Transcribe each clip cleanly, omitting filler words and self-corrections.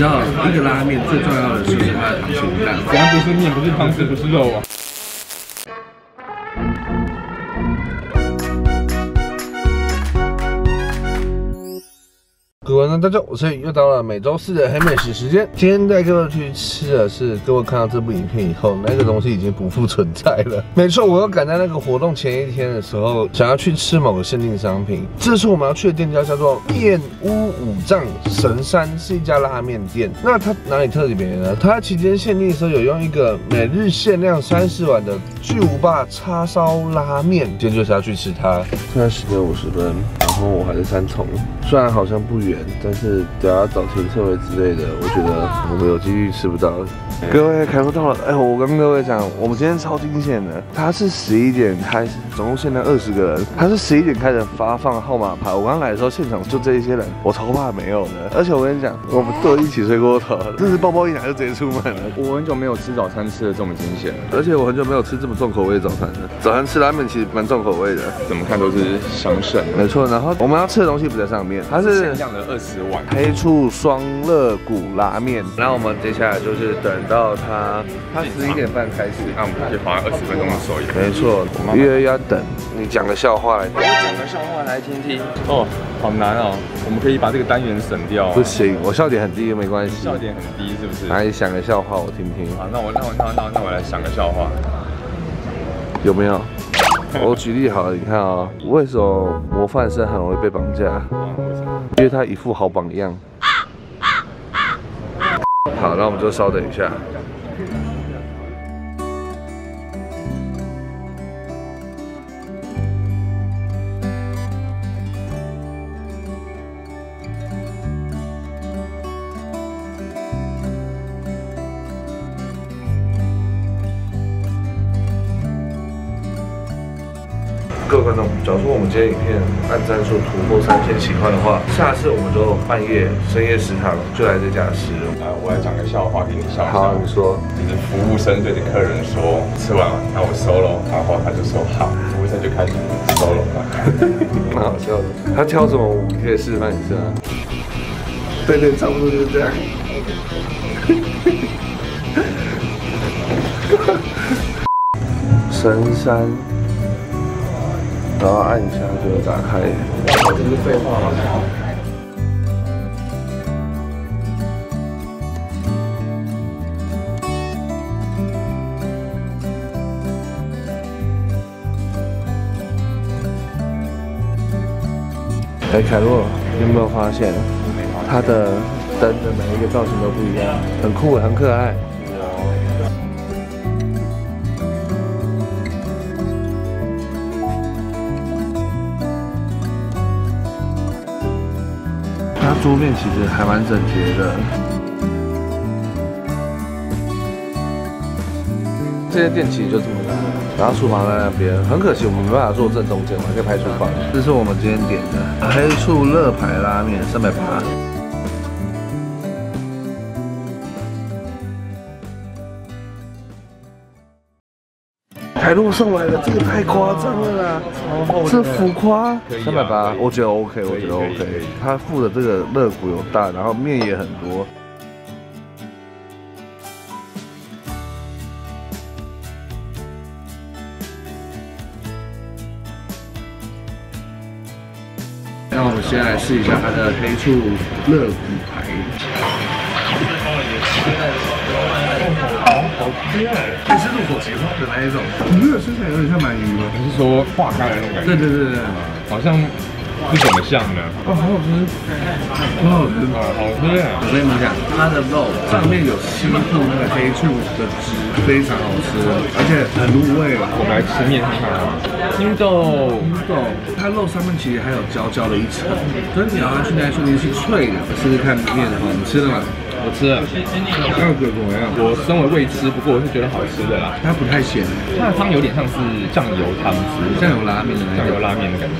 知道一个拉面最重要的就是它的溏心蛋，怎样不是面，不是汤汁，不是肉啊？各位观众大家好，我是又到了每周四的黑美食时间。今天带各位去吃的是各位看到这部影片以后，那个东西已经不复存在了。没错，我要赶在那个活动前一天的时候，想要去吃某个限定商品。这次我们要去的店家叫做面屋五藏神山，是一家拉面店。那它哪里特别呢？它期间限定的时候有用一个每日限量30碗的巨无霸叉烧拉面，今天就是要去吃它。现在10点50分，然后我还是3重，虽然好像不远。但是等下找停车位之类的，我觉得我们有几率吃不到。各位看不到了，哎，我跟各位讲，我们今天超惊险的，它是11点开始，总共限量20个人，它是11点开始发放号码牌。我刚来的时候，现场就这一些人，我超怕没有的。而且我跟你讲，我们都一起睡过头，这是包包一拿就直接出门了。我很久没有吃早餐吃的这么惊险了，而且我很久没有吃这么重口味的早餐了。早餐吃拉面其实蛮重口味的，怎么看都是香肾。没错，然后我们要吃的东西不在上面，它是限量的20碗黑醋双肋骨拉面。然后我们接下来就是等到它11点半开始，那我们可以花20分钟的手艺。没错，因为要等你讲个笑话来听。我讲个笑话来听听。哦，好难哦。我们可以把这个单元省掉。不行，我笑点很低又没关系。笑点很低是不是？来想个笑话我听听。好，那我来想个笑话。有没有？我举例好了，你看啊，为什么模范生很容易被绑架？为什么？因为他一副好榜样。好，那我们就稍等一下。各位观众，假如说我们今天影片按赞数突破3000喜欢的话，下次我们就半夜深夜食堂就来这家吃了。我来讲个笑话给你笑一下。好，你说。就是服务生对着客人说：“吃完了，那我收喽。”然后他就说：“好。”服务生就开始收了。蛮好笑的。他挑什么舞？你可以示范一下。对，差不多就是这样。神山。然后按一下就会打开。这是废话吗？哎，凯洛，你有没有发现，它的灯的每一个造型都不一样，很酷，很可爱。它桌面其实还蛮整洁的。这间店其实就这么大，然后厨房在那边，很可惜我们没办法坐正中间，我们可以拍厨房。这是我们今天点的黑醋肋排拉面，380。台洛送来了，这个太夸张了啦！这浮夸，380，我觉得 OK， 我觉得 OK。它附的这个肋骨有大，然后面也很多。那我们先来试一下它的黑醋肋骨排。好吃哎！这是入口即化的那一种，你这个吃起来有点像鳗鱼吗？你是说化开的那种感觉？对，好像不怎么像呢。哦，好好吃，很好吃，好吃哎！我跟你们讲，它的肉上面有吸附那个黑醋的汁，非常好吃，而且很入味。我们来吃面看看啊。青豆，它肉上面其实还有焦焦的一层，所以你咬下去那一瞬间是脆的。试试看面的话，你吃了吗？我吃了，那个怎么样？我身为未吃，不过我是觉得好吃的啦。它不太咸，它的汤有点像是酱油汤汁，酱油拉面的那种。酱油拉面的感觉。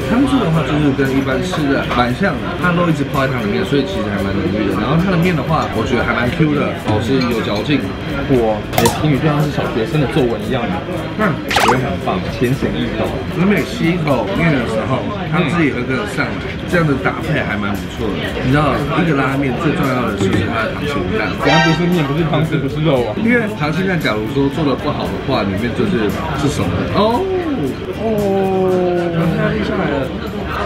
汤汁的话，就是跟一般吃的蛮像的，它肉一直泡在汤里面，所以其实还蛮浓郁的。然后它的面的话，我觉得还蛮 Q 的，好吃有嚼劲。我的评语就像是小学生的作文一样的，我觉得很棒，浅显易懂。你每吸一口面的时候，汤汁也会跟着上来。这样的搭配还蛮不错的。你知道，一个拉面最重要的就是它的溏心蛋，只要不是面，不是汤汁，不是肉啊。因为溏心蛋假如说做的不好的话，里面就是熟的哦。现在立下来了，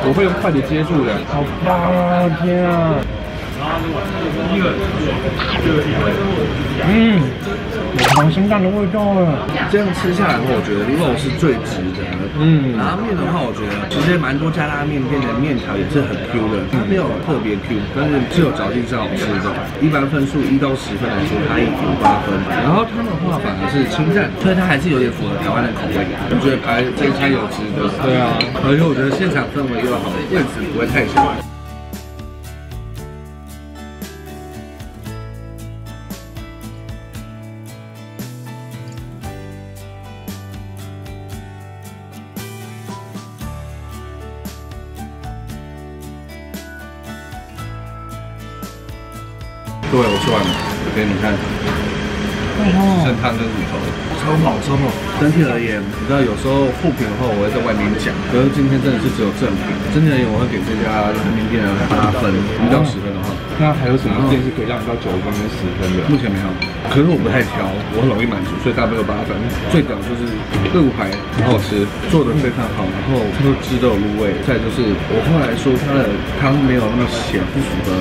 我会用筷子接住的，好棒啊！天啊！有溏心蛋的味道了。这样吃下来的话，我觉得肉是最值的。拉面的话，我觉得其实蛮多家拉面店的面条也是很 Q 的，它没有特别 Q， 但是是有嚼劲是好吃的。一般分数1到10分来说，它以8分。然后汤的话反而是清淡，所以它还是有点符合台湾的口味。我觉得排这一餐有值得。对啊，而且我觉得现场氛围又好，位置不会太小。各位，我吃完了，给你们看，剩汤跟骨头，超饱超饱。整体而言，你知道有时候负评的话，我会在外面讲，可是今天真的是只有正评。整体而言，我会给这家拉面店8分，1到10分的话。那还有什么店是可以让你到9分跟10分的？目前没有，可是我不太挑，我很容易满足，所以大概有8分。最屌就是肉排很好吃，做的非常好，然后它的汁都有入味。再就是我后来说它的汤没有那么咸，不符合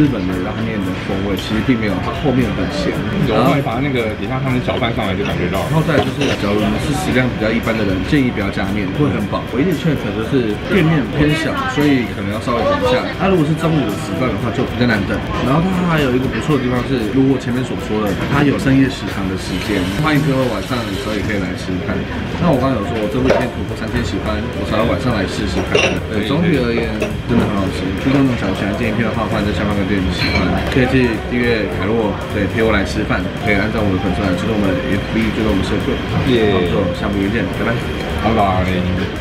日本的拉面的风味，其实并没有，它后面很咸。有会把那个底下汤汁搅拌上来就感觉到。然后再就是，假如你是食量比较一般的人，建议不要加面，会很饱。唯一的缺点就是店面偏小，所以可能要稍微等一下。它如果是中午的时段的话，就比较难等。然后它还有一个不错的地方是，如果前面所说的，它有深夜食堂的时间，欢迎各位晚上的时候也可以来吃看。那我刚刚有说，我这部影片突破3000喜欢，我才会晚上来试试看。对，总体而言真的很好吃。如果你想喜欢这影片的话，欢迎在下方跟点喜欢，可以去订阅凯洛，对，陪我来吃饭，可以按照我的粉丝团追踪我们的 FB，追踪我们社团。好，下部影片见，拜拜，拜拜。